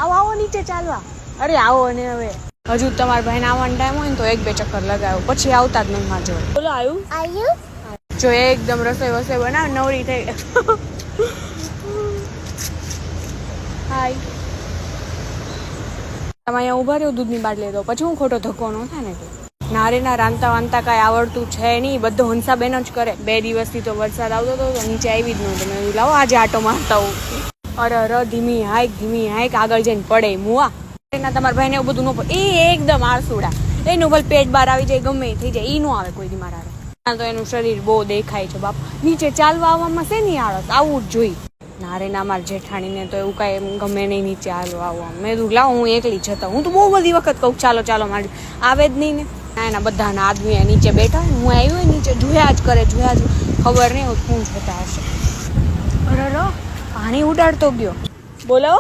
આવો આવો નીચે ચાલવા. અરે આવો ને હવે હજુ તમારા ભાઈને આવવાનો ટાઈમ હોય ને તો એક બે ચક્કર લગાવો, પછી આવતા જ નહીં માજો. બોલો આવ્યું જો એકદમ રસોઈ વસોઈ બનાવ નવરી થઈ. હાય તમે અહીંયા ઉભા રહ્યો દૂધની બાટલી તો પછી હું ખોટો ધક્કો ન થાય ને. નારે ના રાંધતા વાંધતા કાંઈ આવડતું છે નહીં, બધો હંસાબેન જ કરે. 2 દિવસથી તો વરસાદ આવતો હતો તો નીચે આવી જ નહોતો. મેં લાવો આજે આટો મારતા હોઉં. અરે ધીમી હાઈક આગળ જઈને પડે મુવા. એના તમારા ભાઈને એવું બધું ન પડે, એ એકદમ આળસુડા, એનું ભલે પેટ બહાર આવી જાય ગમે થઈ જાય, એ ન આવે કોઈ દી મારા. તો એનું શરીર બહુ દેખાય છે બાપ. નીચે ચાલવા આવવામાં છે નહીં આળસ, આવવું જ જોઈએ. નારે ના મારા જેઠાણીને તો એવું કાંઈ ગમે નહીં નીચે હાલવા આવવા. મેં કીધું લાવ હું એકલી જતા. હું તો બહુ બધી વખત કહું ચાલો મારી આવે જ નહીં ને. એના બધાના આદમી નીચે બેઠા હોય, હું આવી હોય નીચે જોયા જ કરે, ખબર નહીં હું જોતા હશે. અરે પાણી ઉડાડતો ગયો. બોલો